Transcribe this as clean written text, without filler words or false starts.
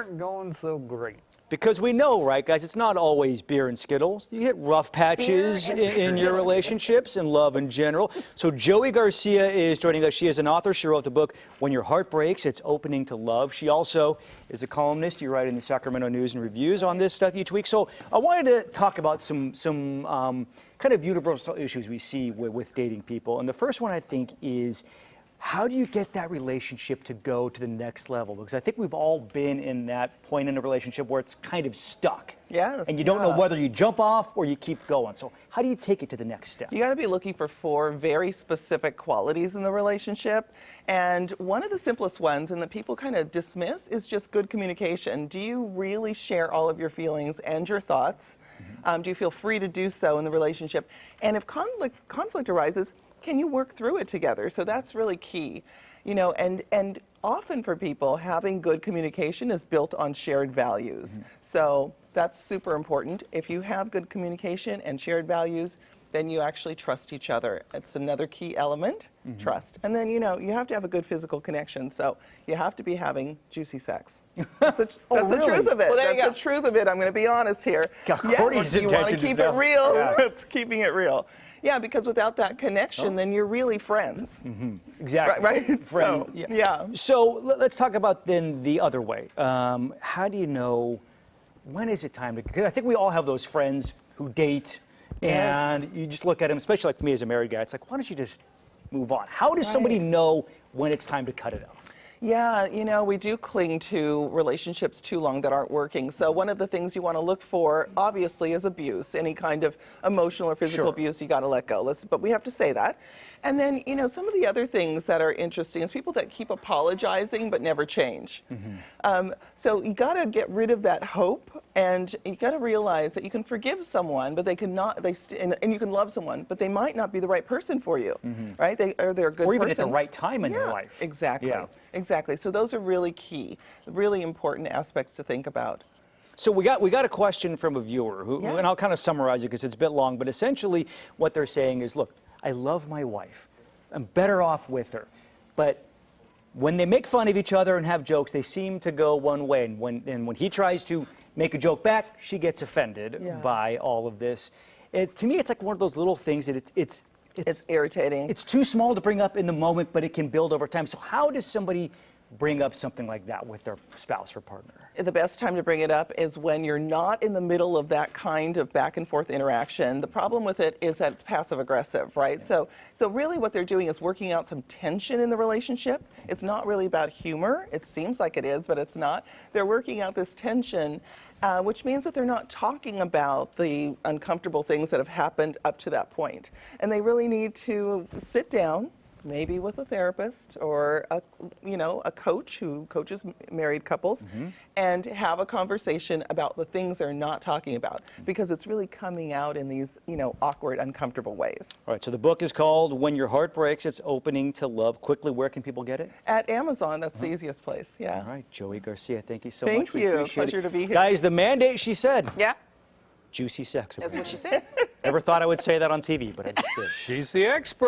aren't going so great. Because we know, right, guys, it's not always beer and Skittles. You hit rough patches in your relationships and love in general. So Joey Garcia is joining us. She is an author. She wrote the book, When Your Heart Breaks, It's Opening to Love. She also is a columnist. You write in the Sacramento News and Reviews on this stuff each week. So I wanted to talk about some kind of universal issues we see with dating people. And the first one, I think, is how do you get that relationship to go to the next level? Because I think we've all been in that point in a relationship where it's kind of stuck. Yes. And you don't know whether you jump off or you keep going. So how do you take it to the next step? You got to be looking for 4 very specific qualities in the relationship. And one of the simplest ones, and that people kind of dismiss, is just good communication. Do you really share all of your feelings and your thoughts? Do you feel free to do so in the relationship? And if conflict arises, can you work through it together? So that's really key. You know, and often for people, having good communication is built on shared values. So that's super important. If you have good communication and shared values, then you actually trust each other. It's another key element, trust. And then, you know, you have to have a good physical connection. So you have to be having juicy sex. That's the truth of it. Well, that's the truth of it. I'm going to be honest here. Courtney's you want to intentions keep now. it real. It's keeping it real. Yeah, because without that connection, then you're really friends. Exactly. Right? So, yeah. So let's talk about then the other way. How do you know when is it time to, because I think we all have those friends who date and you just look at them, especially like for me as a married guy, it's like, why don't you just move on? How does somebody know when it's time to cut it off? Yeah, you know, we do cling to relationships too long that aren't working. So one of the things you want to look for, obviously, is abuse. Any kind of emotional or physical abuse, you got to let go. But we have to say that. And then, you know, some of the other things that are interesting is people that keep apologizing but never change. So you got to get rid of that hope, and you got to realize that you can forgive someone, but they cannot. And you can love someone, but they might not be the right person for you, right? They're a good person. Or even at the right time in your life. Exactly. Yeah. Exactly. So those are really key, really important aspects to think about. So we got a question from a viewer who, and I'll kind of summarize it because it's a bit long, but essentially what they're saying is, look, I love my wife. I'm better off with her. But when they make fun of each other and have jokes, they seem to go one way. And when he tries to make a joke back, she gets offended by all of this. To me, it's like one of those little things that it's irritating. It's too small to bring up in the moment, but it can build over time. So how does somebody bring up something like that with their spouse or partner? The best time to bring it up is when you're not in the middle of that kind of back and forth interaction. The problem with it is that it's passive aggressive, right? So really what they're doing is working out some tension in the relationship. It's not really about humor. It seems like it is, but it's not. They're working out this tension, which means that they're not talking about the uncomfortable things that have happened up to that point. And they really need to sit down, maybe with a therapist or a coach who coaches married couples, and have a conversation about the things they're not talking about, because it's really coming out in these awkward, uncomfortable ways. All right, so the book is called When Your Heart Breaks, It's Opening to Love. Quickly, where can people get it? At Amazon, that's the easiest place. Yeah. All right, Joey Garcia, thank you so much. Thank you. Pleasure to be here. Guys, the mandate, she said. Yeah. Juicy sex. That's what she said. Never thought I would say that on TV, but I just did. She's the expert.